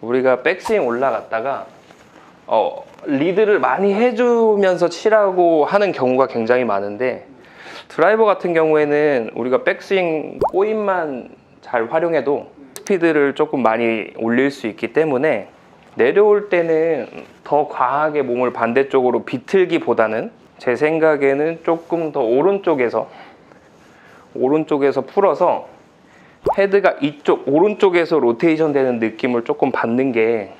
우리가 백스윙 올라갔다가 리드를 많이 해주면서 치라고 하는 경우가 굉장히 많은데, 드라이버 같은 경우에는 우리가 백스윙 꼬임만 잘 활용해도 스피드를 조금 많이 올릴 수 있기 때문에 내려올 때는 더 과하게 몸을 반대쪽으로 비틀기보다는 제 생각에는 조금 더 오른쪽에서 풀어서 헤드가 이쪽 오른쪽에서 로테이션 되는 느낌을 조금 받는 게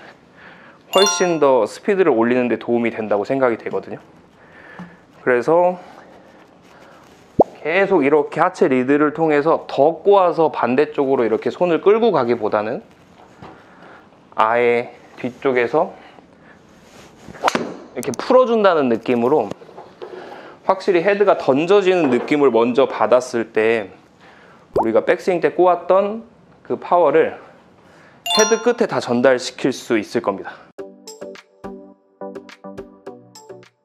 훨씬 더 스피드를 올리는 데 도움이 된다고 생각이 되거든요. 그래서 계속 이렇게 하체 리드를 통해서 더 꼬아서 반대쪽으로 이렇게 손을 끌고 가기보다는 아예 뒤쪽에서 이렇게 풀어준다는 느낌으로 확실히 헤드가 던져지는 느낌을 먼저 받았을 때 우리가 백스윙 때 꼬았던 그 파워를 헤드 끝에 다 전달시킬 수 있을 겁니다.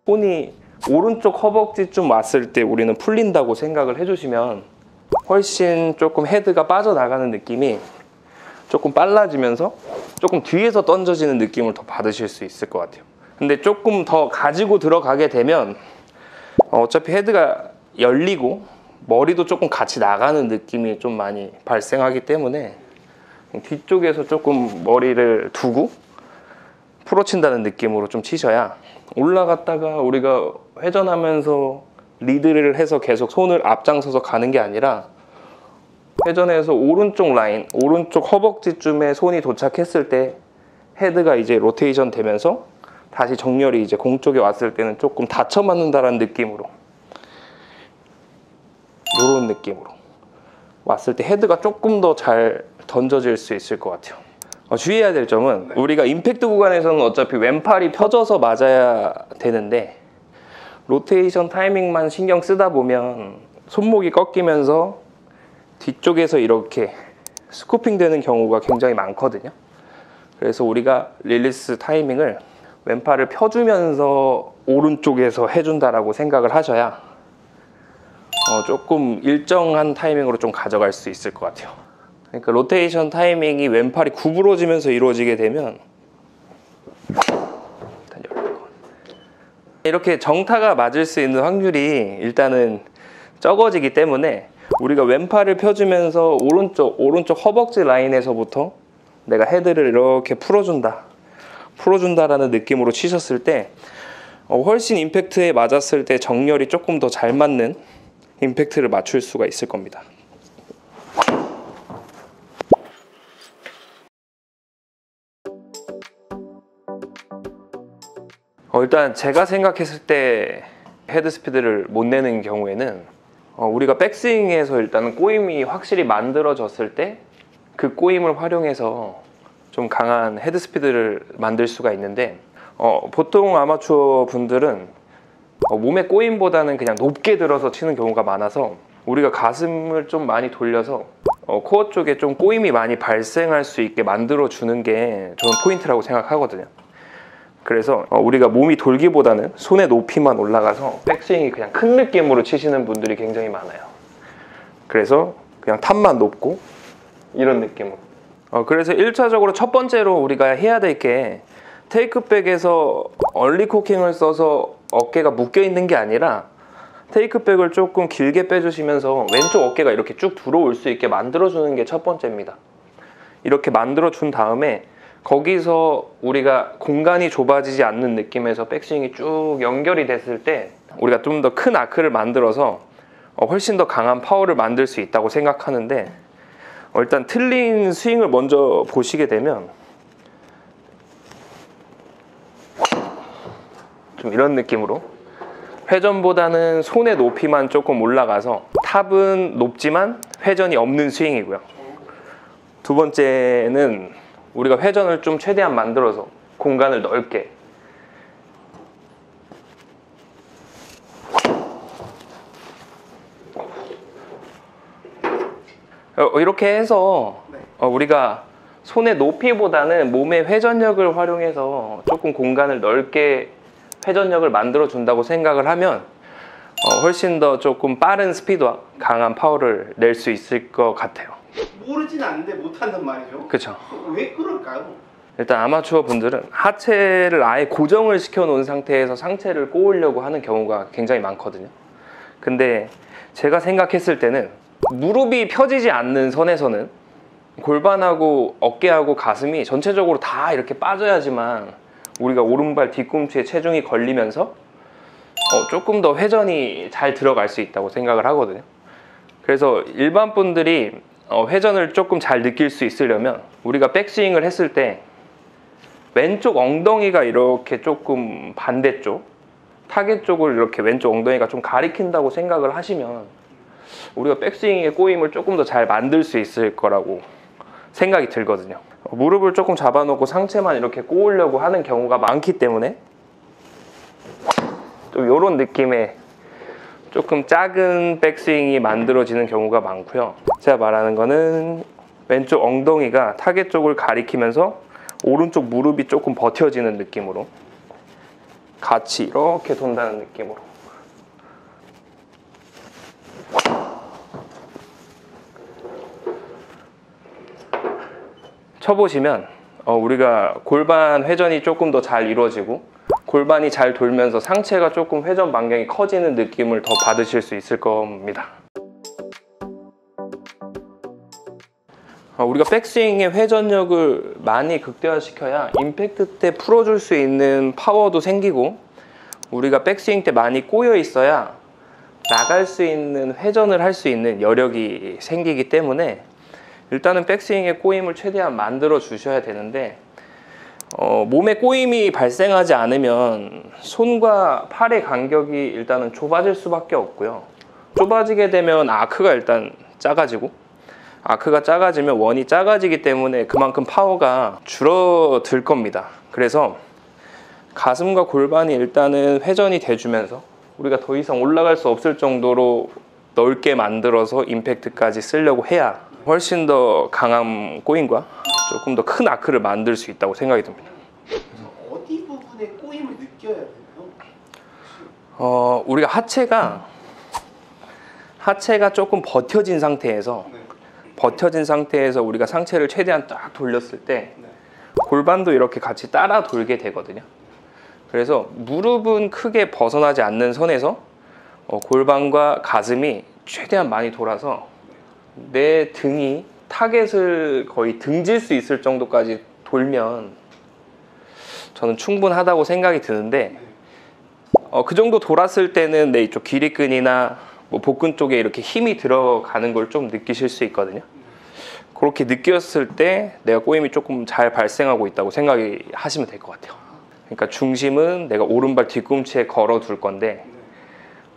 손이 오른쪽 허벅지쯤 왔을 때 우리는 풀린다고 생각을 해주시면 훨씬 조금 헤드가 빠져나가는 느낌이 조금 빨라지면서 조금 뒤에서 던져지는 느낌을 더 받으실 수 있을 것 같아요. 근데 조금 더 가지고 들어가게 되면 어차피 헤드가 열리고 머리도 조금 같이 나가는 느낌이 좀 많이 발생하기 때문에 뒤쪽에서 조금 머리를 두고 풀어친다는 느낌으로 좀 치셔야, 올라갔다가 우리가 회전하면서 리드를 해서 계속 손을 앞장서서 가는 게 아니라 회전해서 오른쪽 라인, 오른쪽 허벅지쯤에 손이 도착했을 때 헤드가 이제 로테이션 되면서 다시 정렬이 이제 공 쪽에 왔을 때는 조금 닫혀 맞는다라는 느낌으로, 이런 느낌으로 왔을 때 헤드가 조금 더 잘 던져질 수 있을 것 같아요. 주의해야 될 점은 우리가 임팩트 구간에서는 어차피 왼팔이 펴져서 맞아야 되는데 로테이션 타이밍만 신경 쓰다 보면 손목이 꺾이면서 뒤쪽에서 이렇게 스쿠핑 되는 경우가 굉장히 많거든요. 그래서 우리가 릴리스 타이밍을 왼팔을 펴주면서 오른쪽에서 해준다라고 생각을 하셔야 조금 일정한 타이밍으로 좀 가져갈 수 있을 것 같아요. 그러니까 로테이션 타이밍이 왼팔이 구부러지면서 이루어지게 되면 이렇게 정타가 맞을 수 있는 확률이 일단은 적어지기 때문에 우리가 왼팔을 펴주면서 오른쪽 허벅지 라인에서부터 내가 헤드를 이렇게 풀어준다라는 느낌으로 치셨을 때 훨씬 임팩트에 맞았을 때 정렬이 조금 더 잘 맞는 임팩트를 맞출 수가 있을 겁니다. 일단 제가 생각했을 때 헤드 스피드를 못 내는 경우에는 우리가 백스윙에서 일단은 꼬임이 확실히 만들어졌을 때 그 꼬임을 활용해서 좀 강한 헤드 스피드를 만들 수가 있는데, 보통 아마추어 분들은 몸의 꼬임보다는 그냥 높게 들어서 치는 경우가 많아서 우리가 가슴을 좀 많이 돌려서 코어 쪽에 좀 꼬임이 많이 발생할 수 있게 만들어 주는 게 저는 포인트라고 생각하거든요. 그래서 우리가 몸이 돌기보다는 손의 높이만 올라가서 백스윙이 그냥 큰 느낌으로 치시는 분들이 굉장히 많아요. 그래서 그냥 탑만 높고 이런 느낌으로. 그래서 1차적으로 첫 번째로 우리가 해야 될 게 테이크백에서 얼리 코킹을 써서 어깨가 묶여 있는 게 아니라 테이크백을 조금 길게 빼주시면서 왼쪽 어깨가 이렇게 쭉 들어올 수 있게 만들어주는 게 첫 번째입니다. 이렇게 만들어준 다음에 거기서 우리가 공간이 좁아지지 않는 느낌에서 백스윙이 쭉 연결이 됐을 때 우리가 좀 더 큰 아크를 만들어서 훨씬 더 강한 파워를 만들 수 있다고 생각하는데, 일단 틀린 스윙을 먼저 보시게 되면 좀 이런 느낌으로 회전보다는 손의 높이만 조금 올라가서 탑은 높지만 회전이 없는 스윙이고요. 두 번째는 우리가 회전을 좀 최대한 만들어서 공간을 넓게, 이렇게 해서 우리가 손의 높이보다는 몸의 회전력을 활용해서 조금 공간을 넓게 회전력을 만들어 준다고 생각을 하면 훨씬 더 조금 빠른 스피드와 강한 파워를 낼 수 있을 것 같아요. 모르진 않는데 못한단 말이죠. 그렇죠. 왜 그럴까요? 일단 아마추어 분들은 하체를 아예 고정을 시켜 놓은 상태에서 상체를 꼬으려고 하는 경우가 굉장히 많거든요. 근데 제가 생각했을 때는 무릎이 펴지지 않는 선에서는 골반하고 어깨하고 가슴이 전체적으로 다 이렇게 빠져야지만 우리가 오른발 뒤꿈치에 체중이 걸리면서 조금 더 회전이 잘 들어갈 수 있다고 생각을 하거든요. 그래서 일반 분들이 회전을 조금 잘 느낄 수 있으려면 우리가 백스윙을 했을 때 왼쪽 엉덩이가 이렇게 조금 반대쪽 타겟 쪽을 이렇게 왼쪽 엉덩이가 좀 가리킨다고 생각을 하시면 우리가 백스윙의 꼬임을 조금 더 잘 만들 수 있을 거라고 생각이 들거든요. 무릎을 조금 잡아놓고 상체만 이렇게 꼬으려고 하는 경우가 많기 때문에 좀 이런 느낌의 조금 작은 백스윙이 만들어지는 경우가 많고요. 제가 말하는 거는 왼쪽 엉덩이가 타겟 쪽을 가리키면서 오른쪽 무릎이 조금 버텨지는 느낌으로 같이 이렇게 돈다는 느낌으로 쳐보시면 우리가 골반 회전이 조금 더 잘 이루어지고 골반이 잘 돌면서 상체가 조금 회전 반경이 커지는 느낌을 더 받으실 수 있을 겁니다. 우리가 백스윙의 회전력을 많이 극대화시켜야 임팩트 때 풀어줄 수 있는 파워도 생기고 우리가 백스윙 때 많이 꼬여 있어야 나갈 수 있는 회전을 할 수 있는 여력이 생기기 때문에 일단은 백스윙의 꼬임을 최대한 만들어 주셔야 되는데 몸에 꼬임이 발생하지 않으면 손과 팔의 간격이 일단은 좁아질 수밖에 없고요. 좁아지게 되면 아크가 일단 작아지고 아크가 작아지면 원이 작아지기 때문에 그만큼 파워가 줄어들 겁니다. 그래서 가슴과 골반이 일단은 회전이 돼주면서 우리가 더 이상 올라갈 수 없을 정도로 넓게 만들어서 임팩트까지 쓰려고 해야 훨씬 더 강한 꼬임과 조금 더 큰 아크를 만들 수 있다고 생각이 듭니다. 어디 부분에 꼬임을 느껴야 되나요? 우리가 하체가 조금 버텨진 상태에서 우리가 상체를 최대한 딱 돌렸을 때 골반도 이렇게 같이 따라 돌게 되거든요. 그래서 무릎은 크게 벗어나지 않는 선에서 골반과 가슴이 최대한 많이 돌아서 내 등이 타겟을 거의 등질 수 있을 정도까지 돌면 저는 충분하다고 생각이 드는데 그 정도 돌았을 때는 내 이쪽 기립근이나 뭐 복근 쪽에 이렇게 힘이 들어가는 걸 좀 느끼실 수 있거든요. 그렇게 느꼈을 때 내가 꼬임이 조금 잘 발생하고 있다고 생각이 하시면 될 것 같아요. 그러니까 중심은 내가 오른발 뒤꿈치에 걸어 둘 건데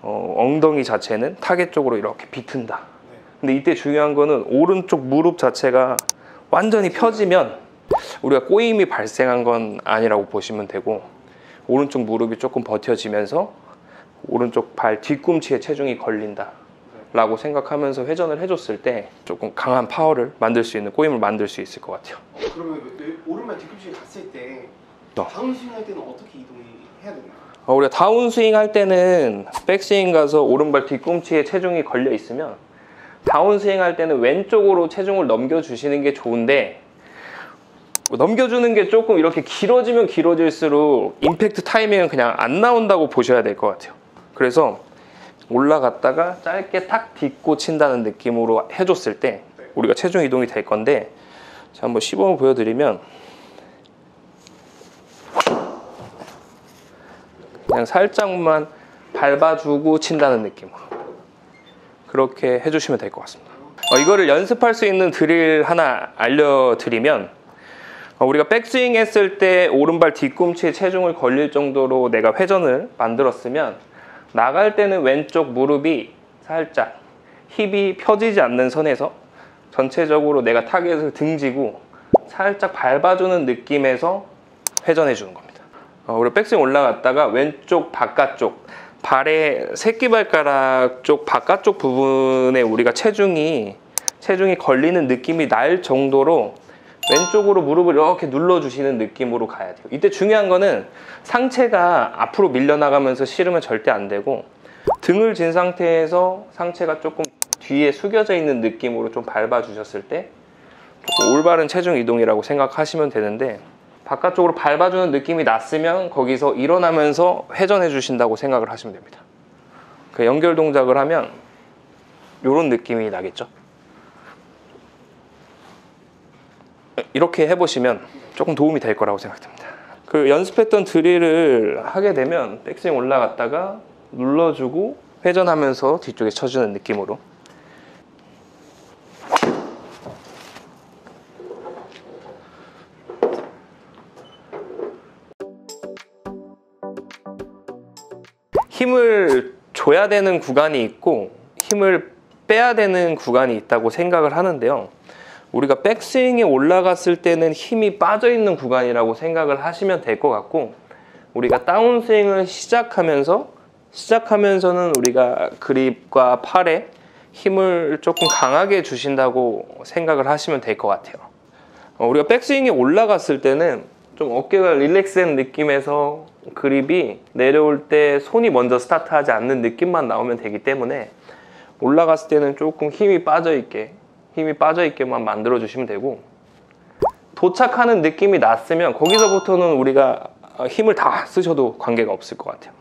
엉덩이 자체는 타겟 쪽으로 이렇게 비튼다. 근데 이때 중요한 거는 오른쪽 무릎 자체가 완전히 펴지면 우리가 꼬임이 발생한 건 아니라고 보시면 되고 오른쪽 무릎이 조금 버텨지면서 오른쪽 발 뒤꿈치에 체중이 걸린다 라고 생각하면서 회전을 해줬을 때 조금 강한 파워를 만들 수 있는 꼬임을 만들 수 있을 것 같아요. 그러면 오른발 뒤꿈치에 갔을 때 다운스윙 할 때는 어떻게 이동해야 되나요? 우리가 다운스윙 할 때는 백스윙 가서 오른발 뒤꿈치에 체중이 걸려 있으면 다운스윙 할 때는 왼쪽으로 체중을 넘겨주시는 게 좋은데 넘겨주는 게 조금 이렇게 길어지면 길어질수록 임팩트 타이밍은 그냥 안 나온다고 보셔야 될 것 같아요. 그래서 올라갔다가 짧게 탁 딛고 친다는 느낌으로 해줬을 때 우리가 체중 이동이 될 건데 자, 한번 시범을 보여드리면 그냥 살짝만 밟아주고 친다는 느낌으로 그렇게 해주시면 될 것 같습니다. 이거를 연습할 수 있는 드릴 하나 알려드리면 우리가 백스윙 했을 때 오른발 뒤꿈치에 체중을 걸릴 정도로 내가 회전을 만들었으면 나갈 때는 왼쪽 무릎이 살짝 힙이 펴지지 않는 선에서 전체적으로 내가 타겟을 등지고 살짝 밟아주는 느낌에서 회전해 주는 겁니다. 우리가 백스윙 올라갔다가 왼쪽 바깥쪽 발의 새끼발가락 쪽 바깥쪽 부분에 우리가 체중이 걸리는 느낌이 날 정도로 왼쪽으로 무릎을 이렇게 눌러주시는 느낌으로 가야 돼요. 이때 중요한 거는 상체가 앞으로 밀려나가면서 실으면 절대 안 되고 등을 진 상태에서 상체가 조금 뒤에 숙여져 있는 느낌으로 좀 밟아주셨을 때 조금 올바른 체중 이동이라고 생각하시면 되는데 바깥쪽으로 밟아주는 느낌이 났으면 거기서 일어나면서 회전해 주신다고 생각을 하시면 됩니다. 그 연결 동작을 하면 이런 느낌이 나겠죠. 이렇게 해보시면 조금 도움이 될 거라고 생각됩니다. 그 연습했던 드릴을 하게 되면 백스윙 올라갔다가 눌러주고 회전하면서 뒤쪽에 쳐주는 느낌으로. 힘을 줘야 되는 구간이 있고 힘을 빼야 되는 구간이 있다고 생각을 하는데요. 우리가 백스윙에 올라갔을 때는 힘이 빠져있는 구간이라고 생각을 하시면 될 것 같고, 우리가 다운스윙을 시작하면서는 우리가 그립과 팔에 힘을 조금 강하게 주신다고 생각을 하시면 될 것 같아요. 우리가 백스윙에 올라갔을 때는 좀 어깨가 릴렉스한 느낌에서 그립이 내려올 때 손이 먼저 스타트하지 않는 느낌만 나오면 되기 때문에 올라갔을 때는 조금 힘이 빠져있게만 만들어 주시면 되고, 도착하는 느낌이 났으면 거기서부터는 우리가 힘을 다 쓰셔도 관계가 없을 것 같아요.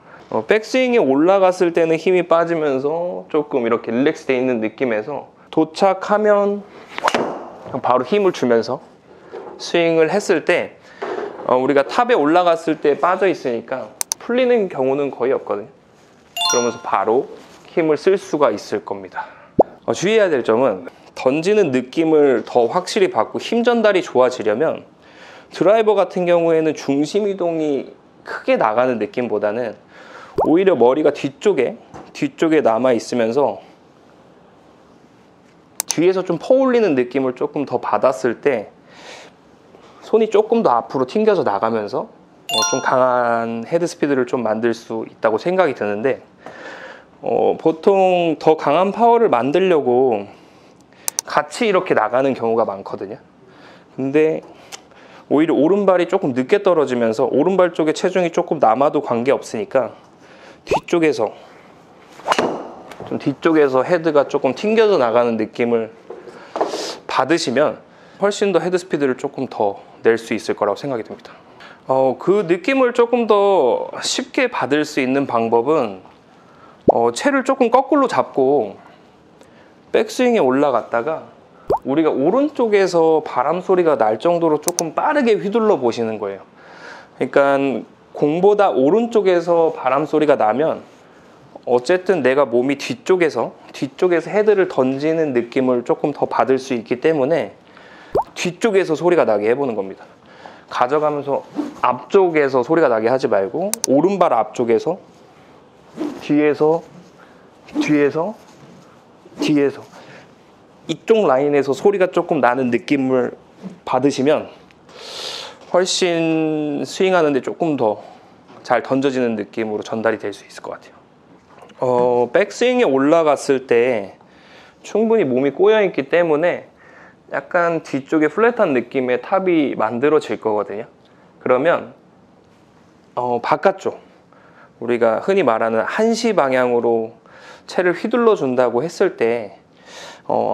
백스윙에 올라갔을 때는 힘이 빠지면서 조금 이렇게 릴렉스 돼 있는 느낌에서 도착하면 바로 힘을 주면서 스윙을 했을 때 우리가 탑에 올라갔을 때 빠져 있으니까 풀리는 경우는 거의 없거든요. 그러면서 바로 힘을 쓸 수가 있을 겁니다. 주의해야 될 점은 던지는 느낌을 더 확실히 받고 힘 전달이 좋아지려면 드라이버 같은 경우에는 중심 이동이 크게 나가는 느낌보다는 오히려 머리가 뒤쪽에 남아 있으면서 뒤에서 좀 퍼올리는 느낌을 조금 더 받았을 때 손이 조금 더 앞으로 튕겨져 나가면서 좀 강한 헤드 스피드를 좀 만들 수 있다고 생각이 드는데, 보통 더 강한 파워를 만들려고 같이 이렇게 나가는 경우가 많거든요. 근데 오히려 오른발이 조금 늦게 떨어지면서 오른발 쪽에 체중이 조금 남아도 관계없으니까 뒤쪽에서 헤드가 조금 튕겨져 나가는 느낌을 받으시면 훨씬 더 헤드 스피드를 조금 더 낼 수 있을 거라고 생각이 듭니다. 그 느낌을 조금 더 쉽게 받을 수 있는 방법은 채를 조금 거꾸로 잡고 백스윙에 올라갔다가 우리가 오른쪽에서 바람 소리가 날 정도로 조금 빠르게 휘둘러 보시는 거예요. 그러니까 공보다 오른쪽에서 바람 소리가 나면 어쨌든 내가 몸이 뒤쪽에서 헤드를 던지는 느낌을 조금 더 받을 수 있기 때문에 뒤쪽에서 소리가 나게 해보는 겁니다. 가져가면서 앞쪽에서 소리가 나게 하지 말고 오른발 앞쪽에서 뒤에서 이쪽 라인에서 소리가 조금 나는 느낌을 받으시면 훨씬 스윙하는데 조금 더 잘 던져지는 느낌으로 전달이 될 수 있을 것 같아요. 백스윙에 올라갔을 때 충분히 몸이 꼬여있기 때문에 약간 뒤쪽에 플랫한 느낌의 탑이 만들어질 거거든요. 그러면 바깥쪽, 우리가 흔히 말하는 한시 방향으로 채를 휘둘러 준다고 했을 때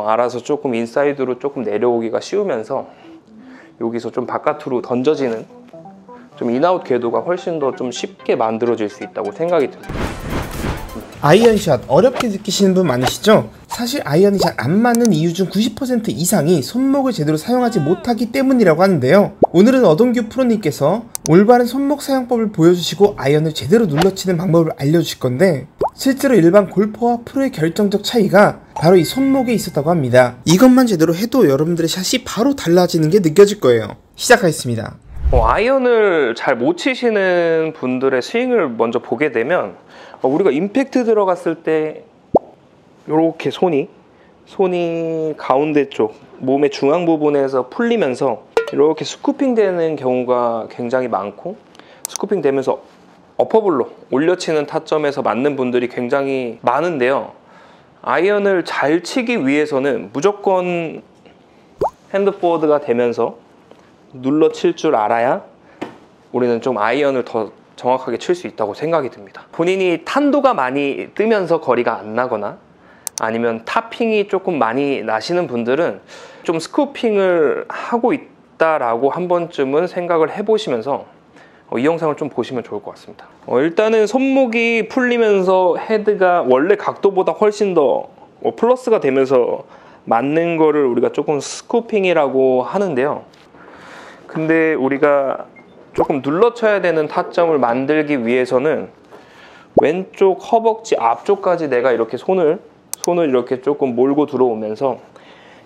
알아서 조금 인사이드로 조금 내려오기가 쉬우면서 여기서 좀 바깥으로 던져지는 좀 인아웃 궤도가 훨씬 더 좀 쉽게 만들어질 수 있다고 생각이 듭니다. 아이언샷 어렵게 느끼시는 분 많으시죠? 사실 아이언이 잘 안 맞는 이유 중 90% 이상이 손목을 제대로 사용하지 못하기 때문이라고 하는데요. 오늘은 어동규 프로님께서 올바른 손목 사용법을 보여주시고 아이언을 제대로 눌러치는 방법을 알려주실 건데, 실제로 일반 골퍼와 프로의 결정적 차이가 바로 이 손목에 있었다고 합니다. 이것만 제대로 해도 여러분들의 샷이 바로 달라지는 게 느껴질 거예요. 시작하겠습니다. 아이언을 잘 못 치시는 분들의 스윙을 먼저 보게 되면 우리가 임팩트 들어갔을 때 이렇게 손이 가운데 쪽 몸의 중앙 부분에서 풀리면서 이렇게 스쿠핑 되는 경우가 굉장히 많고, 스쿠핑 되면서 어퍼블로 올려치는 타점에서 맞는 분들이 굉장히 많은데요. 아이언을 잘 치기 위해서는 무조건 핸드포워드가 되면서 눌러 칠 줄 알아야 우리는 좀 아이언을 더 정확하게 칠 수 있다고 생각이 듭니다. 본인이 탄도가 많이 뜨면서 거리가 안 나거나 아니면 타핑이 조금 많이 나시는 분들은 좀 스쿠핑을 하고 있다라고 한 번쯤은 생각을 해보시면서 이 영상을 좀 보시면 좋을 것 같습니다. 일단은 손목이 풀리면서 헤드가 원래 각도보다 훨씬 더 플러스가 되면서 맞는 거를 우리가 조금 스쿠핑이라고 하는데요. 근데 우리가 조금 눌러쳐야 되는 타점을 만들기 위해서는 왼쪽 허벅지 앞쪽까지 내가 이렇게 손을 이렇게 조금 몰고 들어오면서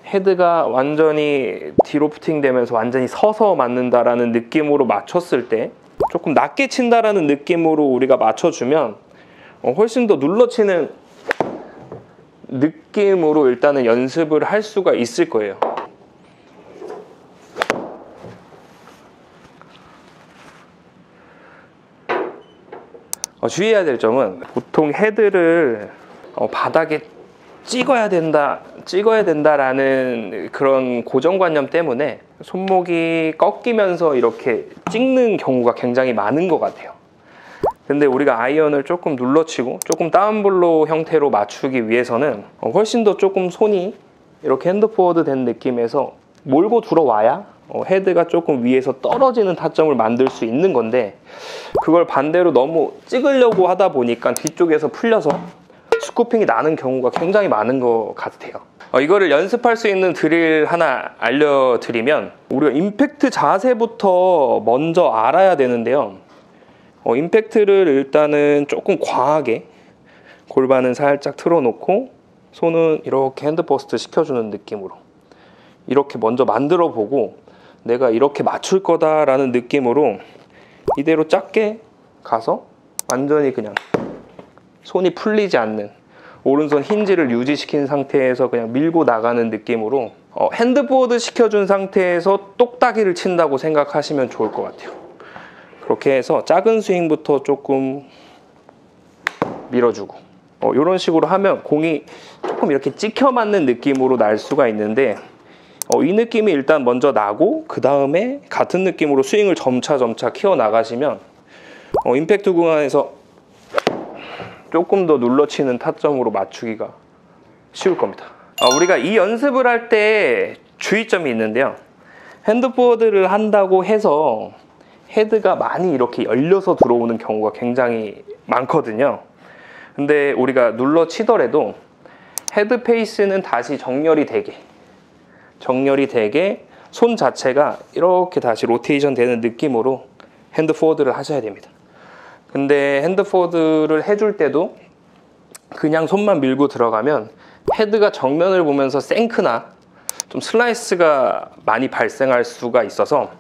헤드가 완전히 디로프팅 되면서 완전히 서서 맞는다라는 느낌으로 맞췄을 때 조금 낮게 친다라는 느낌으로 우리가 맞춰주면 훨씬 더 눌러치는 느낌으로 일단은 연습을 할 수가 있을 거예요. 주의해야 될 점은 보통 헤드를 바닥에 찍어야 된다라는 그런 고정관념 때문에 손목이 꺾이면서 이렇게 찍는 경우가 굉장히 많은 것 같아요. 근데 우리가 아이언을 조금 눌러치고 조금 다운블로 형태로 맞추기 위해서는 훨씬 더 조금 손이 이렇게 핸드포워드 된 느낌에서 몰고 들어와야 헤드가 조금 위에서 떨어지는 타점을 만들 수 있는 건데, 그걸 반대로 너무 찍으려고 하다 보니까 뒤쪽에서 풀려서 스쿠핑이 나는 경우가 굉장히 많은 것 같아요. 이거를 연습할 수 있는 드릴 하나 알려드리면, 우리가 임팩트 자세부터 먼저 알아야 되는데요. 임팩트를 일단은 조금 과하게 골반은 살짝 틀어놓고 손은 이렇게 핸드버스트 시켜주는 느낌으로 이렇게 먼저 만들어 보고, 내가 이렇게 맞출 거다라는 느낌으로 이대로 작게 가서 완전히 그냥 손이 풀리지 않는 오른손 힌지를 유지시킨 상태에서 그냥 밀고 나가는 느낌으로 핸드보드 시켜준 상태에서 똑딱이를 친다고 생각하시면 좋을 것 같아요. 그렇게 해서 작은 스윙부터 조금 밀어주고 이런 식으로 하면 공이 조금 이렇게 찍혀 맞는 느낌으로 날 수가 있는데, 이 느낌이 일단 먼저 나고 그 다음에 같은 느낌으로 스윙을 점차 키워 나가시면 임팩트 구간에서 조금 더 눌러치는 타점으로 맞추기가 쉬울 겁니다. 우리가 이 연습을 할 때 주의점이 있는데요. 핸드보드를 한다고 해서 헤드가 많이 이렇게 열려서 들어오는 경우가 굉장히 많거든요. 근데 우리가 눌러치더라도 헤드 페이스는 다시 정렬이 되게 손 자체가 이렇게 다시 로테이션 되는 느낌으로 핸드 포워드를 하셔야 됩니다. 근데 핸드 포워드를 해줄 때도 그냥 손만 밀고 들어가면 헤드가 정면을 보면서 생크나 좀 슬라이스가 많이 발생할 수가 있어서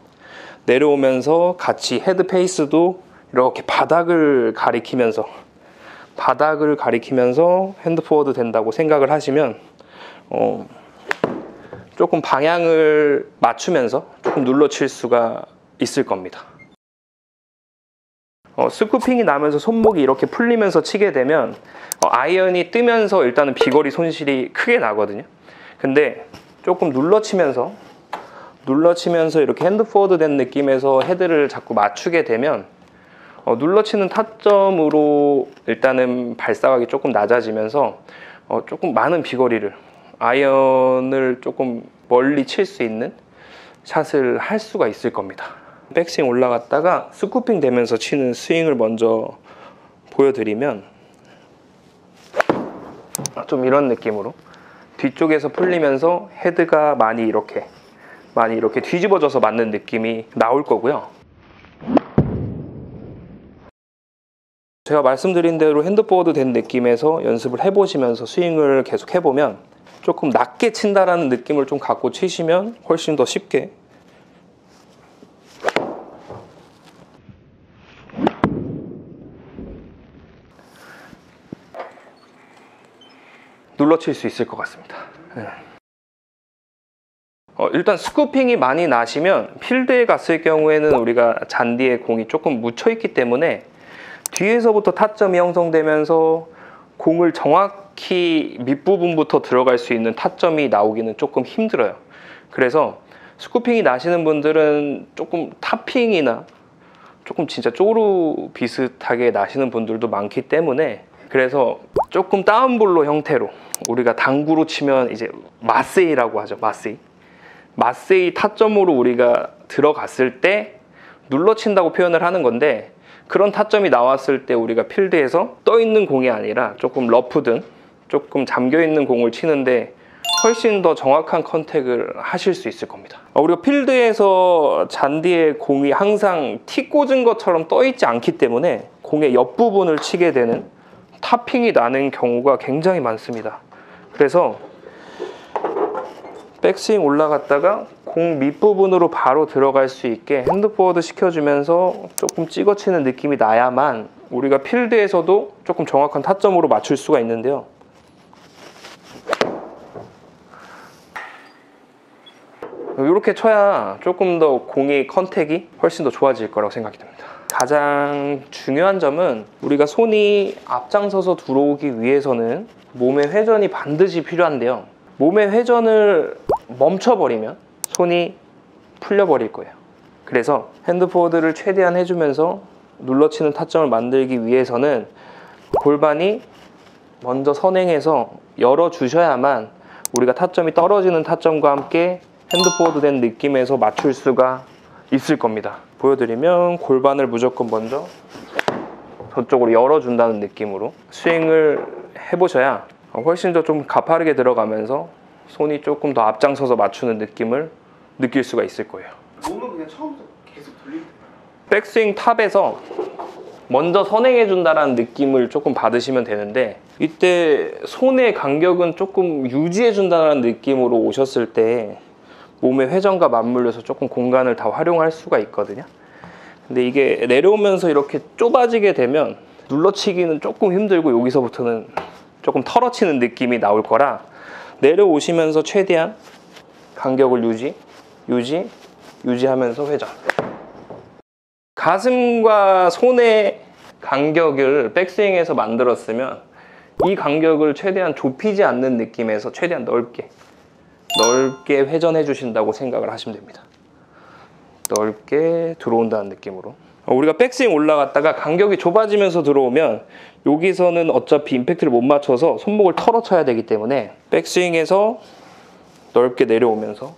내려오면서 같이 헤드 페이스도 이렇게 바닥을 가리키면서 핸드 포워드 된다고 생각을 하시면 조금 방향을 맞추면서 조금 눌러칠 수가 있을 겁니다. 스쿠핑이 나면서 손목이 이렇게 풀리면서 치게 되면 아이언이 뜨면서 일단은 비거리 손실이 크게 나거든요. 근데 조금 눌러치면서 이렇게 핸드 포워드 된 느낌에서 헤드를 자꾸 맞추게 되면 눌러치는 타점으로 일단은 발사각이 조금 낮아지면서 조금 많은 비거리를, 아이언을 조금 멀리 칠 수 있는 샷을 할 수가 있을 겁니다. 백스윙 올라갔다가 스쿠핑 되면서 치는 스윙을 먼저 보여드리면, 좀 이런 느낌으로 뒤쪽에서 풀리면서 헤드가 많이 이렇게 뒤집어져서 맞는 느낌이 나올 거고요. 제가 말씀드린 대로 핸드포워드 된 느낌에서 연습을 해보시면서 스윙을 계속 해보면 조금 낮게 친다라는 느낌을 좀 갖고 치시면 훨씬 더 쉽게 눌러칠 수 있을 것 같습니다. 일단 스쿠핑이 많이 나시면 필드에 갔을 경우에는 우리가 잔디에 공이 조금 묻혀있기 때문에 뒤에서부터 타점이 형성되면서 공을 정확히 밑부분부터 들어갈 수 있는 타점이 나오기는 조금 힘들어요. 그래서 스쿠핑이 나시는 분들은 조금 타핑이나 조금 진짜 쪼루 비슷하게 나시는 분들도 많기 때문에, 그래서 조금 다운볼로 형태로, 우리가 당구로 치면 이제 마세이라고 하죠. 마세이 타점으로 우리가 들어갔을 때 눌러친다고 표현을 하는 건데, 그런 타점이 나왔을 때 우리가 필드에서 떠있는 공이 아니라 조금 러프든 조금 잠겨있는 공을 치는데 훨씬 더 정확한 컨택을 하실 수 있을 겁니다. 우리가 필드에서 잔디에 공이 항상 티 꽂은 것처럼 떠있지 않기 때문에 공의 옆부분을 치게 되는 타핑이 나는 경우가 굉장히 많습니다. 그래서 백스윙 올라갔다가 공 밑부분으로 바로 들어갈 수 있게 핸드포워드 시켜주면서 조금 찍어치는 느낌이 나야만 우리가 필드에서도 조금 정확한 타점으로 맞출 수가 있는데요. 이렇게 쳐야 조금 더 공의 컨택이 훨씬 더 좋아질 거라고 생각이 듭니다. 가장 중요한 점은 우리가 손이 앞장서서 들어오기 위해서는 몸의 회전이 반드시 필요한데요. 몸의 회전을 멈춰버리면 손이 풀려버릴 거예요. 그래서 핸드포워드를 최대한 해주면서 눌러치는 타점을 만들기 위해서는 골반이 먼저 선행해서 열어주셔야만 우리가 타점이 떨어지는 타점과 함께 핸드포워드 된 느낌에서 맞출 수가 있을 겁니다. 보여드리면 골반을 무조건 먼저 저쪽으로 열어준다는 느낌으로 스윙을 해보셔야 훨씬 더 좀 가파르게 들어가면서 손이 조금 더 앞장서서 맞추는 느낌을 느낄 수가 있을 거예요. 몸은 그냥 처음부터 계속 돌리면 돼요? 백스윙 탑에서 먼저 선행해준다는 느낌을 조금 받으시면 되는데, 이때 손의 간격은 조금 유지해준다는 느낌으로 오셨을 때 몸의 회전과 맞물려서 조금 공간을 다 활용할 수가 있거든요. 근데 이게 내려오면서 이렇게 좁아지게 되면 눌러치기는 조금 힘들고 여기서부터는 조금 털어치는 느낌이 나올 거라, 내려오시면서 최대한 간격을 유지하면서 회전. 가슴과 손의 간격을 백스윙에서 만들었으면 이 간격을 최대한 좁히지 않는 느낌에서 최대한 넓게 회전해 주신다고 생각을 하시면 됩니다. 넓게 들어온다는 느낌으로. 우리가 백스윙 올라갔다가 간격이 좁아지면서 들어오면 여기서는 어차피 임팩트를 못 맞춰서 손목을 털어쳐야 되기 때문에 백스윙에서 넓게 내려오면서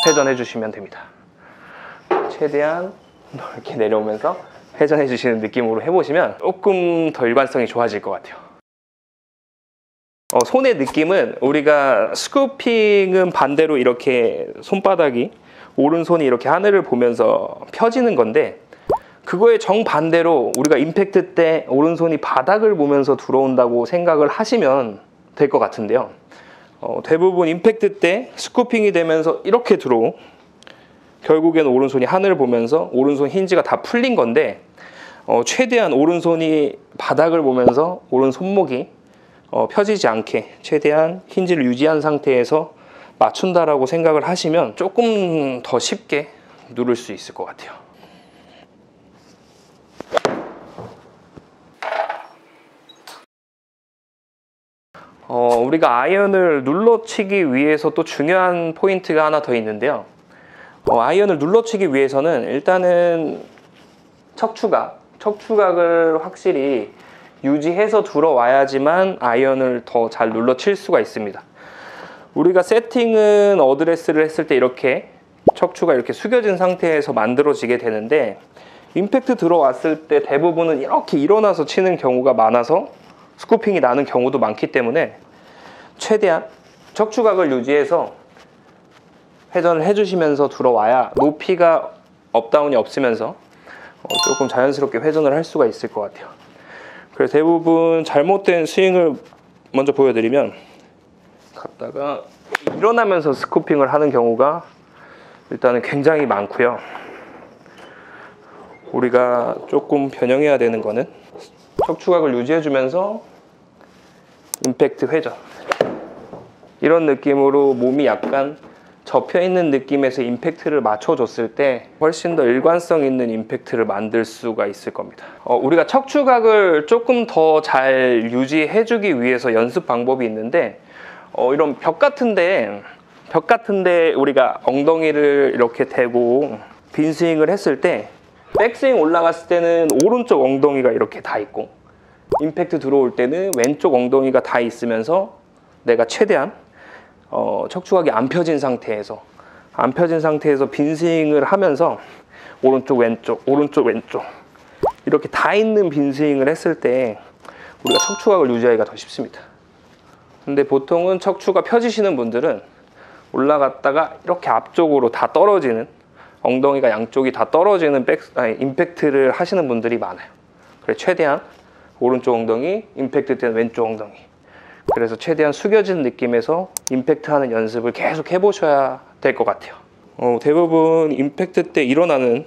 회전해 주시면 됩니다. 최대한 넓게 내려오면서 회전해 주시는 느낌으로 해보시면 조금 더 일관성이 좋아질 것 같아요. 손의 느낌은 우리가 스쿠핑은 반대로 이렇게 손바닥이, 오른손이 이렇게 하늘을 보면서 펴지는 건데, 그거의 정반대로 우리가 임팩트 때 오른손이 바닥을 보면서 들어온다고 생각을 하시면 될 것 같은데요. 대부분 임팩트 때 스쿠핑이 되면서 이렇게 들어오고 결국에는 오른손이 하늘을 보면서 오른손 힌지가 다 풀린 건데, 최대한 오른손이 바닥을 보면서 오른 손목이 펴지지 않게 최대한 힌지를 유지한 상태에서 맞춘다라고 생각을 하시면 조금 더 쉽게 누를 수 있을 것 같아요. 우리가 아이언을 눌러치기 위해서 또 중요한 포인트가 하나 더 있는데요. 아이언을 눌러치기 위해서는 일단은 척추각을 확실히 유지해서 들어와야지만 아이언을 더 잘 눌러칠 수가 있습니다. 우리가 세팅은 어드레스를 했을 때 이렇게 척추가 이렇게 숙여진 상태에서 만들어지게 되는데, 임팩트 들어왔을 때 대부분은 이렇게 일어나서 치는 경우가 많아서 스쿠핑이 나는 경우도 많기 때문에 최대한 척추각을 유지해서 회전을 해주시면서 들어와야 높이가 업다운이 없으면서 조금 자연스럽게 회전을 할 수가 있을 것 같아요. 그래서 대부분 잘못된 스윙을 먼저 보여드리면, 갔다가 일어나면서 스쿠핑을 하는 경우가 일단은 굉장히 많고요. 우리가 조금 변형해야 되는 거는 척추각을 유지해주면서 임팩트 회전, 이런 느낌으로 몸이 약간 접혀있는 느낌에서 임팩트를 맞춰줬을 때 훨씬 더 일관성 있는 임팩트를 만들 수가 있을 겁니다. 우리가 척추각을 조금 더 잘 유지해주기 위해서 연습 방법이 있는데, 이런 벽 같은데 우리가 엉덩이를 이렇게 대고 빈스윙을 했을 때, 백스윙 올라갔을 때는 오른쪽 엉덩이가 이렇게 다 있고, 임팩트 들어올 때는 왼쪽 엉덩이가 다 있으면서 내가 최대한 척추각이 안 펴진 상태에서 빈 스윙을 하면서 오른쪽 왼쪽 오른쪽 왼쪽 이렇게 다 있는 빈 스윙을 했을 때 우리가 척추각을 유지하기가 더 쉽습니다. 근데 보통은 척추가 펴지시는 분들은 올라갔다가 이렇게 앞쪽으로 다 떨어지는, 엉덩이가 양쪽이 다 떨어지는 임팩트를 하시는 분들이 많아요. 그래서 최대한 오른쪽 엉덩이, 임팩트 때는 왼쪽 엉덩이, 그래서 최대한 숙여진 느낌에서 임팩트 하는 연습을 계속 해보셔야 될 것 같아요. 대부분 임팩트 때 일어나는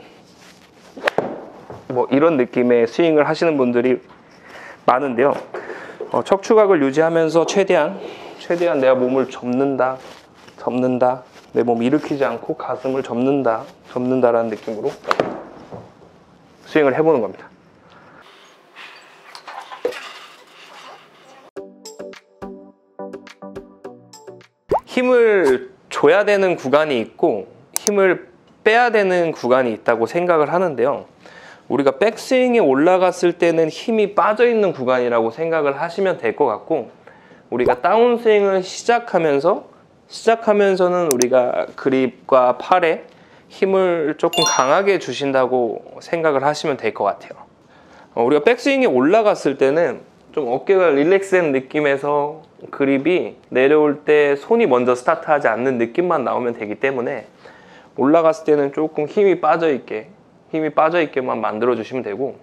뭐 이런 느낌의 스윙을 하시는 분들이 많은데요. 척추각을 유지하면서 최대한 내가 몸을 접는다, 내 몸 일으키지 않고 가슴을 접는다라는 느낌으로 스윙을 해보는 겁니다. 힘을 줘야 되는 구간이 있고 힘을 빼야 되는 구간이 있다고 생각을 하는데요. 우리가 백스윙에 올라갔을 때는 힘이 빠져있는 구간이라고 생각을 하시면 될 것 같고, 우리가 다운스윙을 시작하면서는 우리가 그립과 팔에 힘을 조금 강하게 주신다고 생각을 하시면 될 것 같아요. 우리가 백스윙에 올라갔을 때는 좀 어깨가 릴렉스된 느낌에서 그립이 내려올 때 손이 먼저 스타트하지 않는 느낌만 나오면 되기 때문에 올라갔을 때는 조금 힘이 빠져있게만 만들어 주시면 되고,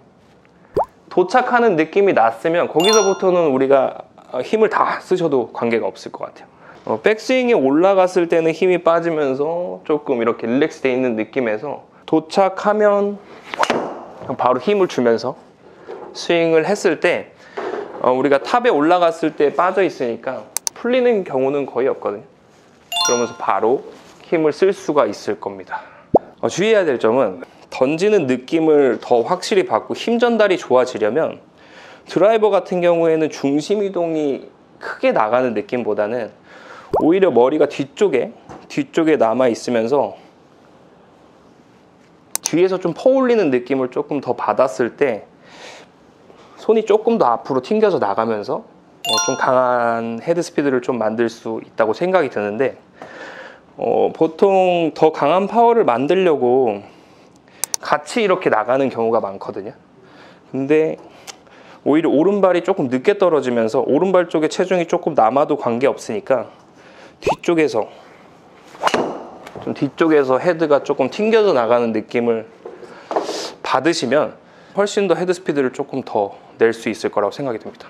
도착하는 느낌이 났으면 거기서부터는 우리가 힘을 다 쓰셔도 관계가 없을 것 같아요. 백스윙에 올라갔을 때는 힘이 빠지면서 조금 이렇게 릴렉스 돼 있는 느낌에서 도착하면 바로 힘을 주면서 스윙을 했을 때 우리가 탑에 올라갔을 때 빠져 있으니까 풀리는 경우는 거의 없거든요. 그러면서 바로 힘을 쓸 수가 있을 겁니다. 주의해야 될 점은 던지는 느낌을 더 확실히 받고 힘 전달이 좋아지려면 드라이버 같은 경우에는 중심 이동이 크게 나가는 느낌보다는 오히려 머리가 뒤쪽에 남아 있으면서 뒤에서 좀 퍼올리는 느낌을 조금 더 받았을 때 손이 조금 더 앞으로 튕겨져 나가면서 좀 강한 헤드 스피드를 좀 만들 수 있다고 생각이 드는데, 보통 더 강한 파워를 만들려고 같이 이렇게 나가는 경우가 많거든요. 근데 오히려 오른발이 조금 늦게 떨어지면서 오른발 쪽에 체중이 조금 남아도 관계없으니까 뒤쪽에서 헤드가 조금 튕겨져 나가는 느낌을 받으시면 훨씬 더 헤드 스피드를 조금 더 낼 수 있을 거라고 생각이 듭니다.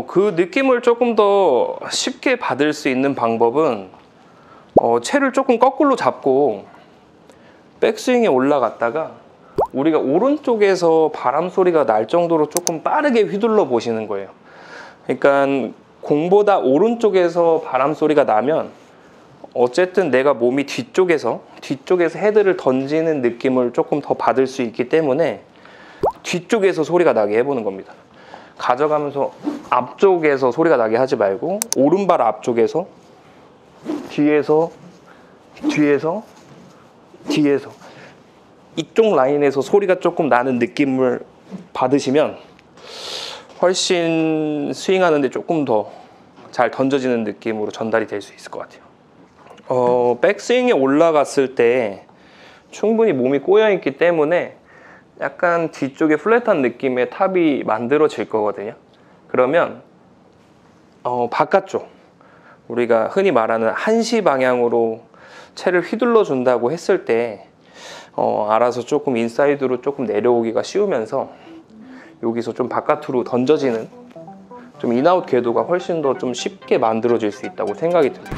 그 느낌을 조금 더 쉽게 받을 수 있는 방법은 채를 조금 거꾸로 잡고 백스윙에 올라갔다가 우리가 오른쪽에서 바람 소리가 날 정도로 조금 빠르게 휘둘러 보시는 거예요. 그러니까 공보다 오른쪽에서 바람 소리가 나면 어쨌든 내가 몸이 뒤쪽에서 헤드를 던지는 느낌을 조금 더 받을 수 있기 때문에 뒤쪽에서 소리가 나게 해보는 겁니다. 가져가면서 앞쪽에서 소리가 나게 하지 말고 오른발 앞쪽에서 뒤에서 이쪽 라인에서 소리가 조금 나는 느낌을 받으시면 훨씬 스윙하는데 조금 더 잘 던져지는 느낌으로 전달이 될 수 있을 것 같아요. 백스윙에 올라갔을 때 충분히 몸이 꼬여있기 때문에 약간 뒤쪽에 플랫한 느낌의 탑이 만들어질 거거든요. 그러면 바깥쪽, 우리가 흔히 말하는 한시 방향으로 채를 휘둘러 준다고 했을 때 알아서 조금 인사이드로 조금 내려오기가 쉬우면서 여기서 좀 바깥으로 던져지는 좀 인아웃 궤도가 훨씬 더 좀 쉽게 만들어질 수 있다고 생각이 듭니다.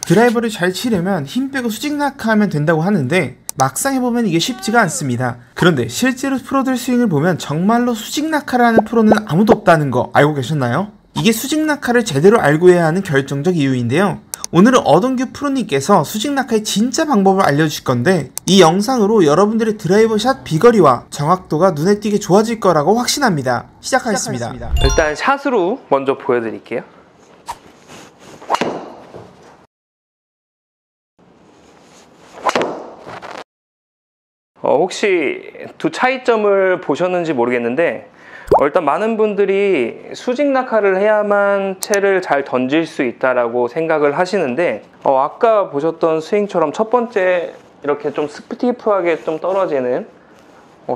드라이버를 잘 치려면 힘 빼고 수직 낙하하면 된다고 하는데 막상 해보면 이게 쉽지가 않습니다. 그런데 실제로 프로들 스윙을 보면 정말로 수직 낙하를 하는 프로는 아무도 없다는 거 알고 계셨나요? 이게 수직 낙하를 제대로 알고 해야 하는 결정적 이유인데요. 오늘은 어동규 프로님께서 수직 낙하의 진짜 방법을 알려주실 건데, 이 영상으로 여러분들의 드라이버 샷 비거리와 정확도가 눈에 띄게 좋아질 거라고 확신합니다. 시작하겠습니다. 일단 샷으로 먼저 보여드릴게요. 혹시 두 차이점을 보셨는지 모르겠는데 일단 많은 분들이 수직 낙하를 해야만 채를 잘 던질 수 있다라고 생각을 하시는데 아까 보셨던 스윙처럼 첫 번째 이렇게 좀 스티프하게 좀 떨어지는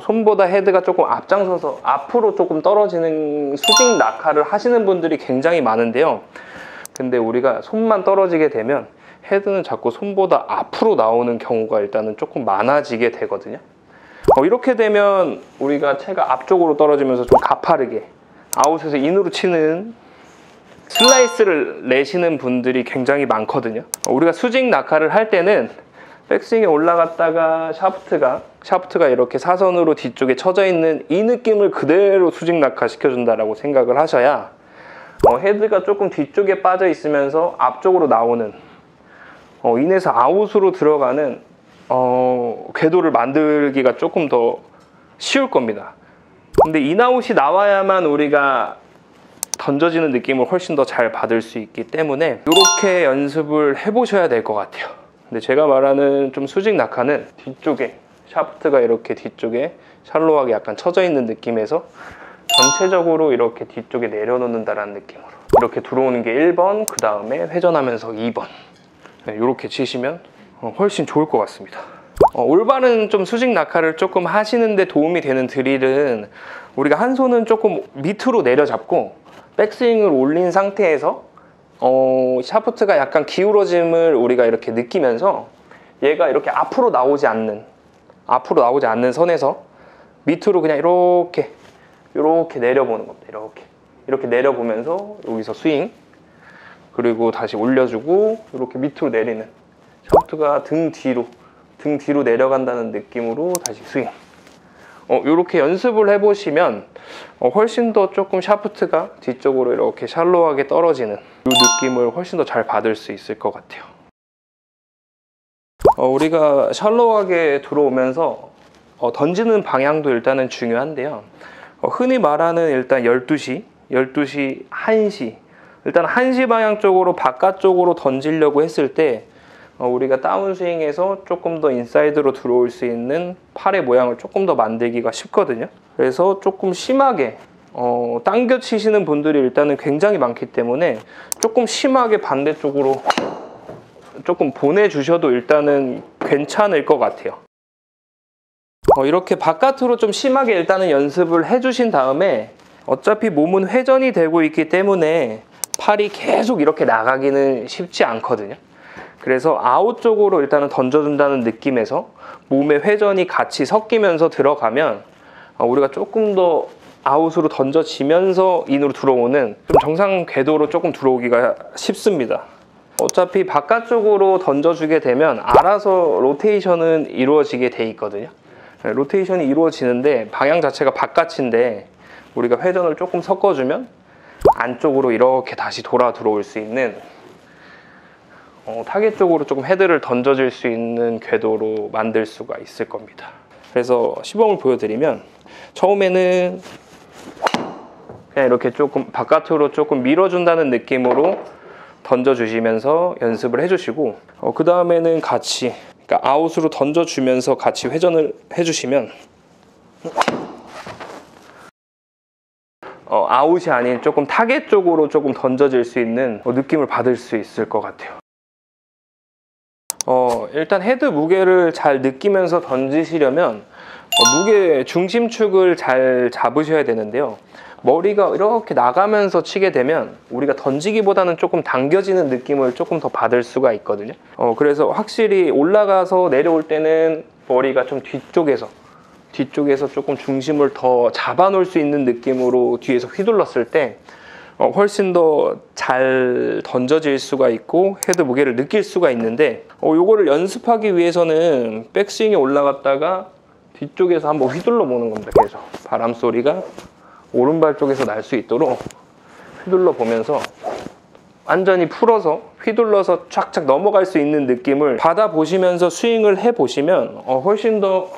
손보다 헤드가 조금 앞장서서 앞으로 조금 떨어지는 수직 낙하를 하시는 분들이 굉장히 많은데요. 근데 우리가 손만 떨어지게 되면 헤드는 자꾸 손보다 앞으로 나오는 경우가 일단은 조금 많아지게 되거든요. 이렇게 되면 우리가 채가 앞쪽으로 떨어지면서 좀 가파르게 아웃에서 인으로 치는 슬라이스를 내시는 분들이 굉장히 많거든요. 우리가 수직 낙하를 할 때는 백스윙에 올라갔다가 샤프트가 이렇게 사선으로 뒤쪽에 쳐져 있는 이 느낌을 그대로 수직 낙하 시켜준다라고 생각을 하셔야 헤드가 조금 뒤쪽에 빠져 있으면서 앞쪽으로 나오는 인에서 아웃으로 들어가는 궤도를 만들기가 조금 더 쉬울 겁니다. 근데 인아웃이 나와야만 우리가 던져지는 느낌을 훨씬 더 잘 받을 수 있기 때문에 이렇게 연습을 해보셔야 될 것 같아요. 근데 제가 말하는 좀 수직 낙하는 뒤쪽에 샤프트가 이렇게 뒤쪽에 샬로하게 약간 쳐져 있는 느낌에서 전체적으로 이렇게 뒤쪽에 내려놓는다라는 느낌으로 이렇게 들어오는 게 1번, 그 다음에 회전하면서 2번 이렇게 치시면 훨씬 좋을 것 같습니다. 올바른 좀 수직 낙하를 조금 하시는데 도움이 되는 드릴은 우리가 한 손은 조금 밑으로 내려잡고 백스윙을 올린 상태에서 샤프트가 약간 기울어짐을 우리가 이렇게 느끼면서 얘가 이렇게 앞으로 나오지 않는 선에서 밑으로 그냥 이렇게 내려보는 겁니다. 이렇게 내려보면서 여기서 스윙, 그리고 다시 올려주고 이렇게 밑으로 내리는, 샤프트가 등 뒤로 내려간다는 느낌으로 다시 스윙. 이렇게 연습을 해보시면 훨씬 더 조금 샤프트가 뒤쪽으로 이렇게 샬로하게 떨어지는 이 느낌을 훨씬 더 잘 받을 수 있을 것 같아요. 우리가 샬로하게 들어오면서 던지는 방향도 일단은 중요한데요. 흔히 말하는 일단 12시, 1시, 일단 1시 방향 쪽으로 바깥쪽으로 던지려고 했을 때 우리가 다운스윙에서 조금 더 인사이드로 들어올 수 있는 팔의 모양을 조금 더 만들기가 쉽거든요. 그래서 조금 심하게 당겨 치시는 분들이 일단은 굉장히 많기 때문에 조금 심하게 반대쪽으로 조금 보내주셔도 일단은 괜찮을 것 같아요. 이렇게 바깥으로 좀 심하게 일단은 연습을 해주신 다음에 어차피 몸은 회전이 되고 있기 때문에 팔이 계속 이렇게 나가기는 쉽지 않거든요. 그래서 아웃 쪽으로 일단은 던져준다는 느낌에서 몸의 회전이 같이 섞이면서 들어가면 우리가 조금 더 아웃으로 던져지면서 인으로 들어오는 좀 정상 궤도로 조금 들어오기가 쉽습니다. 어차피 바깥쪽으로 던져주게 되면 알아서 로테이션은 이루어지게 돼 있거든요. 로테이션이 이루어지는데 방향 자체가 바깥인데 우리가 회전을 조금 섞어주면 안쪽으로 이렇게 다시 돌아 들어올 수 있는 타겟 쪽으로 조금 헤드를 던져질 수 있는 궤도로 만들 수가 있을 겁니다. 그래서 시범을 보여드리면 처음에는 그냥 이렇게 조금 바깥으로 조금 밀어준다는 느낌으로 던져주시면서 연습을 해주시고 그 다음에는 같이 그러니까 아웃으로 던져주면서 같이 회전을 해주시면 아웃이 아닌 조금 타겟 쪽으로 조금 던져질 수 있는 느낌을 받을 수 있을 것 같아요. 일단 헤드 무게를 잘 느끼면서 던지시려면 무게 중심축을 잘 잡으셔야 되는데요. 머리가 이렇게 나가면서 치게 되면 우리가 던지기보다는 조금 당겨지는 느낌을 조금 더 받을 수가 있거든요. 그래서 확실히 올라가서 내려올 때는 머리가 좀 뒤쪽에서 조금 중심을 더 잡아놓을 수 있는 느낌으로 뒤에서 휘둘렀을 때 훨씬 더 잘 던져질 수가 있고 헤드 무게를 느낄 수가 있는데 요거를 연습하기 위해서는 백스윙에 올라갔다가 뒤쪽에서 한번 휘둘러 보는 겁니다. 계속 바람 소리가 오른발 쪽에서 날 수 있도록 휘둘러 보면서 완전히 풀어서 휘둘러서 쫙쫙 넘어갈 수 있는 느낌을 받아보시면서 스윙을 해보시면 훨씬 더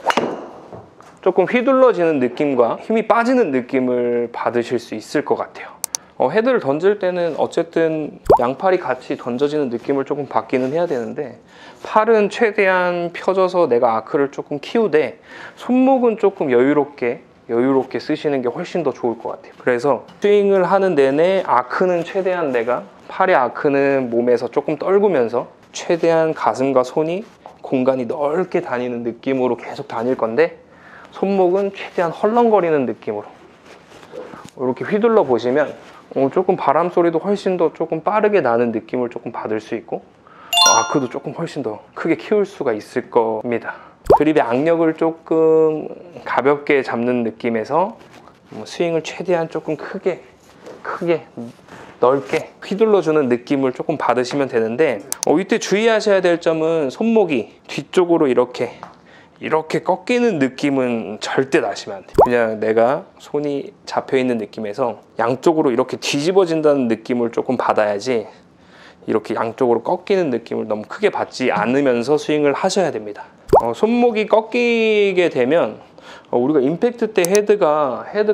조금 휘둘러지는 느낌과 힘이 빠지는 느낌을 받으실 수 있을 것 같아요. 헤드를 던질 때는 어쨌든 양팔이 같이 던져지는 느낌을 조금 받기는 해야 되는데 팔은 최대한 펴져서 내가 아크를 조금 키우되 손목은 조금 여유롭게 여유롭게 쓰시는 게 훨씬 더 좋을 것 같아요. 그래서 스윙을 하는 내내 아크는 최대한 내가 팔의 아크는 몸에서 조금 떨구면서 최대한 가슴과 손이 공간이 넓게 다니는 느낌으로 계속 다닐 건데, 손목은 최대한 헐렁거리는 느낌으로 이렇게 휘둘러 보시면 조금 바람 소리도 훨씬 더 조금 빠르게 나는 느낌을 조금 받을 수 있고, 아크도 조금 훨씬 더 크게 키울 수가 있을 겁니다. 그립의 악력을 조금 가볍게 잡는 느낌에서 스윙을 최대한 조금 크게 넓게 휘둘러주는 느낌을 조금 받으시면 되는데, 이때 주의하셔야 될 점은 손목이 뒤쪽으로 이렇게 꺾이는 느낌은 절대 나시면 안 돼요. 그냥 내가 손이 잡혀있는 느낌에서 양쪽으로 이렇게 뒤집어진다는 느낌을 조금 받아야지, 이렇게 양쪽으로 꺾이는 느낌을 너무 크게 받지 않으면서 스윙을 하셔야 됩니다. 손목이 꺾이게 되면 우리가 임팩트 때 헤드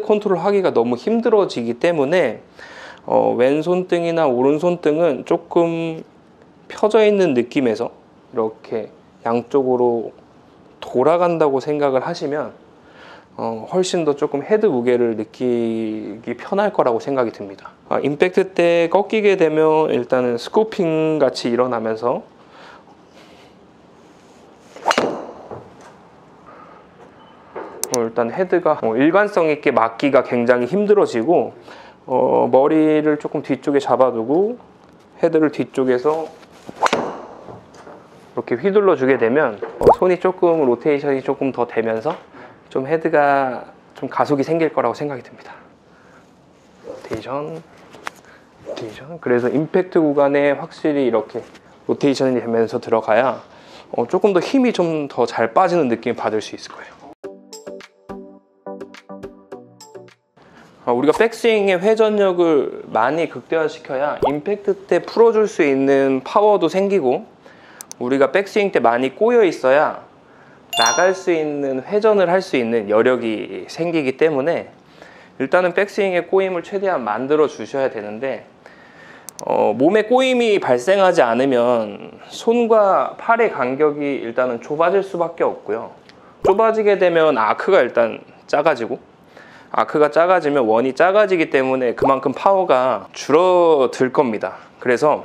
컨트롤 하기가 너무 힘들어지기 때문에 왼손등이나 오른손등은 조금 펴져 있는 느낌에서 이렇게 양쪽으로 돌아간다고 생각을 하시면 훨씬 더 조금 헤드 무게를 느끼기 편할 거라고 생각이 듭니다. 임팩트 때 꺾이게 되면 일단은 스쿠핑 같이 일어나면서 일단 헤드가 일관성 있게 맞기가 굉장히 힘들어지고, 머리를 조금 뒤쪽에 잡아두고 헤드를 뒤쪽에서 이렇게 휘둘러 주게 되면 손이 조금 로테이션이 조금 더 되면서 좀 헤드가 좀 가속이 생길 거라고 생각이 듭니다. 로테이션. 그래서 임팩트 구간에 확실히 이렇게 로테이션이 되면서 들어가야 조금 더 힘이 좀 더 잘 빠지는 느낌을 받을 수 있을 거예요. 우리가 백스윙의 회전력을 많이 극대화시켜야 임팩트 때 풀어줄 수 있는 파워도 생기고, 우리가 백스윙 때 많이 꼬여 있어야 나갈 수 있는 회전을 할 수 있는 여력이 생기기 때문에 일단은 백스윙의 꼬임을 최대한 만들어 주셔야 되는데, 몸에 꼬임이 발생하지 않으면 손과 팔의 간격이 일단은 좁아질 수밖에 없고요. 좁아지게 되면 아크가 일단 작아지고, 아크가 작아지면 원이 작아지기 때문에 그만큼 파워가 줄어들 겁니다. 그래서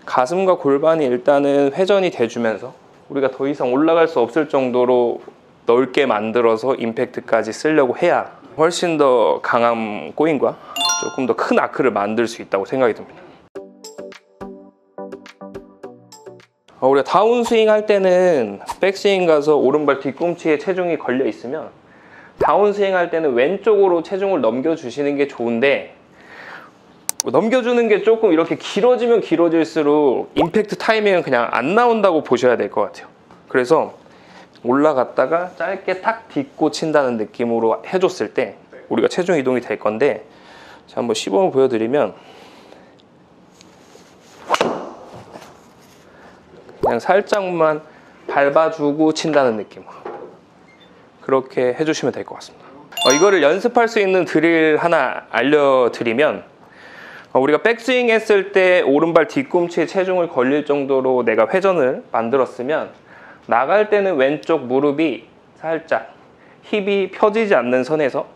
가슴과 골반이 일단은 회전이 돼주면서 우리가 더 이상 올라갈 수 없을 정도로 넓게 만들어서 임팩트까지 쓰려고 해야 훨씬 더 강한 꼬임과 조금 더 큰 아크를 만들 수 있다고 생각이 듭니다. 우리가 다운스윙 할 때는 백스윙 가서 오른발 뒤꿈치에 체중이 걸려 있으면 다운스윙 할 때는 왼쪽으로 체중을 넘겨주시는 게 좋은데, 넘겨주는 게 조금 이렇게 길어지면 길어질수록 임팩트 타이밍은 그냥 안 나온다고 보셔야 될 것 같아요. 그래서 올라갔다가 짧게 탁 딛고 친다는 느낌으로 해줬을 때 우리가 체중 이동이 될 건데, 자, 한번 시범을 보여드리면 그냥 살짝만 밟아주고 친다는 느낌으로 그렇게 해주시면 될 것 같습니다. 이거를 연습할 수 있는 드릴 하나 알려드리면, 우리가 백스윙 했을 때 오른발 뒤꿈치에 체중을 걸릴 정도로 내가 회전을 만들었으면 나갈 때는 왼쪽 무릎이 살짝 힙이 펴지지 않는 선에서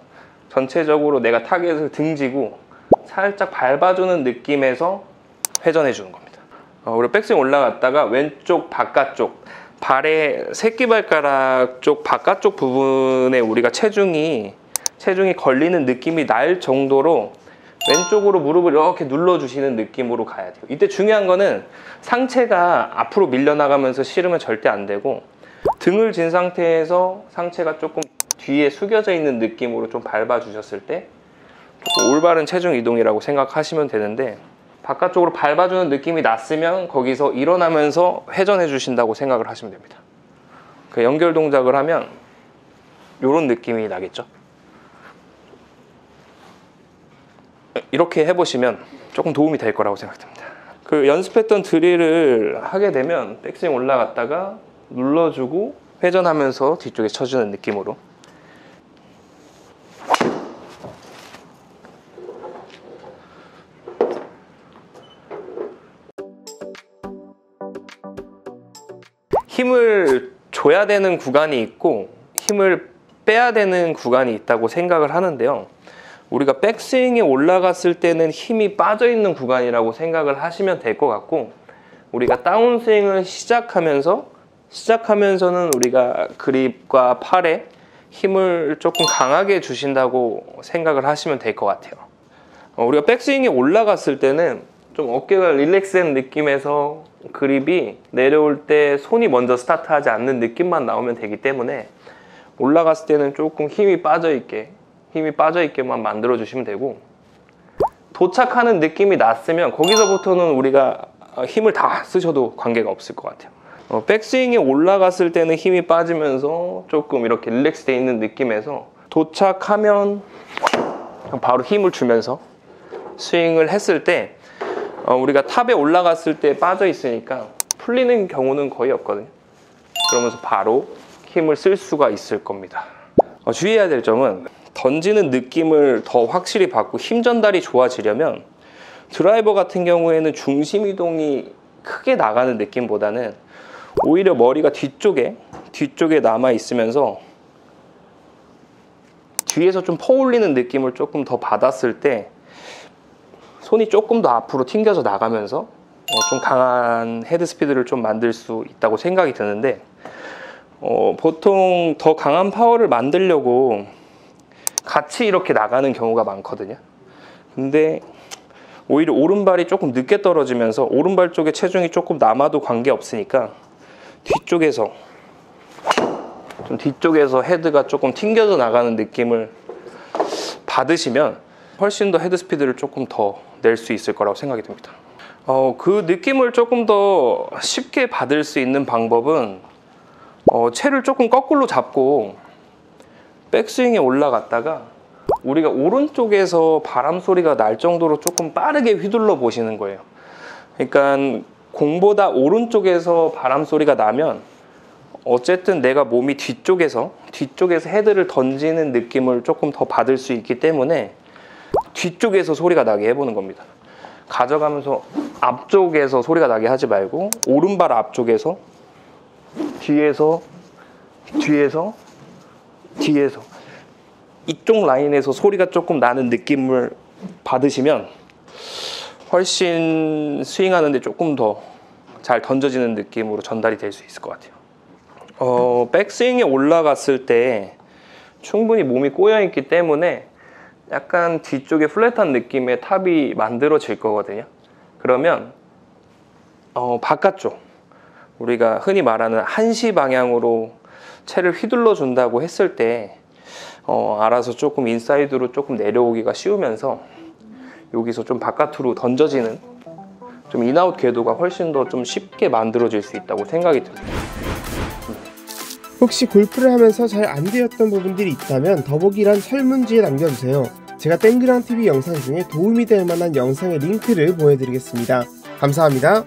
전체적으로 내가 타겟을 등지고 살짝 밟아주는 느낌에서 회전해 주는 겁니다. 우리가 백스윙 올라갔다가 왼쪽 바깥쪽 발의 새끼발가락 쪽 바깥쪽 부분에 우리가 체중이 걸리는 느낌이 날 정도로 왼쪽으로 무릎을 이렇게 눌러주시는 느낌으로 가야 돼요. 이때 중요한 거는 상체가 앞으로 밀려나가면서 실으면 절대 안 되고, 등을 진 상태에서 상체가 조금 뒤에 숙여져 있는 느낌으로 좀 밟아주셨을 때 조금 올바른 체중 이동이라고 생각하시면 되는데, 바깥쪽으로 밟아주는 느낌이 났으면 거기서 일어나면서 회전해 주신다고 생각을 하시면 됩니다. 그 연결 동작을 하면 이런 느낌이 나겠죠. 이렇게 해보시면 조금 도움이 될 거라고 생각됩니다. 그 연습했던 드릴을 하게 되면 백스윙 올라갔다가 눌러주고 회전하면서 뒤쪽에 쳐주는 느낌으로, 힘을 줘야 되는 구간이 있고 힘을 빼야 되는 구간이 있다고 생각을 하는데요. 우리가 백스윙에 올라갔을 때는 힘이 빠져있는 구간이라고 생각을 하시면 될 것 같고, 우리가 다운스윙을 시작하면서는 우리가 그립과 팔에 힘을 조금 강하게 주신다고 생각을 하시면 될 것 같아요. 우리가 백스윙에 올라갔을 때는 좀 어깨가 릴렉스한 느낌에서 그립이 내려올 때 손이 먼저 스타트하지 않는 느낌만 나오면 되기 때문에 올라갔을 때는 조금 힘이 빠져있게만 만들어 주시면 되고, 도착하는 느낌이 났으면 거기서부터는 우리가 힘을 다 쓰셔도 관계가 없을 것 같아요. 백스윙에 올라갔을 때는 힘이 빠지면서 조금 이렇게 릴렉스 돼 있는 느낌에서 도착하면 바로 힘을 주면서 스윙을 했을 때 우리가 탑에 올라갔을 때 빠져 있으니까 풀리는 경우는 거의 없거든요. 그러면서 바로 힘을 쓸 수가 있을 겁니다. 주의해야 될 점은 던지는 느낌을 더 확실히 받고 힘 전달이 좋아지려면 드라이버 같은 경우에는 중심 이동이 크게 나가는 느낌보다는 오히려 머리가 뒤쪽에 남아 있으면서 뒤에서 좀 퍼올리는 느낌을 조금 더 받았을 때 손이 조금 더 앞으로 튕겨져 나가면서 좀 강한 헤드 스피드를 좀 만들 수 있다고 생각이 드는데, 보통 더 강한 파워를 만들려고 같이 이렇게 나가는 경우가 많거든요. 근데 오히려 오른발이 조금 늦게 떨어지면서 오른발 쪽에 체중이 조금 남아도 관계없으니까 뒤쪽에서 헤드가 조금 튕겨져 나가는 느낌을 받으시면 훨씬 더 헤드 스피드를 조금 더 낼 수 있을 거라고 생각이 듭니다. 그 느낌을 조금 더 쉽게 받을 수 있는 방법은 채를 조금 거꾸로 잡고 백스윙에 올라갔다가 우리가 오른쪽에서 바람 소리가 날 정도로 조금 빠르게 휘둘러 보시는 거예요. 그러니까 공보다 오른쪽에서 바람 소리가 나면 어쨌든 내가 몸이 뒤쪽에서 헤드를 던지는 느낌을 조금 더 받을 수 있기 때문에 뒤쪽에서 소리가 나게 해보는 겁니다. 가져가면서 앞쪽에서 소리가 나게 하지 말고 오른발 앞쪽에서 뒤에서 이쪽 라인에서 소리가 조금 나는 느낌을 받으시면 훨씬 스윙하는데 조금 더 잘 던져지는 느낌으로 전달이 될 수 있을 것 같아요. 백스윙에 올라갔을 때 충분히 몸이 꼬여있기 때문에 약간 뒤쪽에 플랫한 느낌의 탑이 만들어질 거거든요. 그러면 바깥쪽, 우리가 흔히 말하는 한시 방향으로 채를 휘둘러 준다고 했을 때 알아서 조금 인사이드로 조금 내려오기가 쉬우면서 여기서 좀 바깥으로 던져지는 좀 인아웃 궤도가 훨씬 더 좀 쉽게 만들어질 수 있다고 생각이 듭니다. 혹시 골프를 하면서 잘 안 되었던 부분들이 있다면 더보기란 설문지에 남겨주세요. 제가 땡그랑TV 영상 중에 도움이 될 만한 영상의 링크를 보여드리겠습니다. 감사합니다.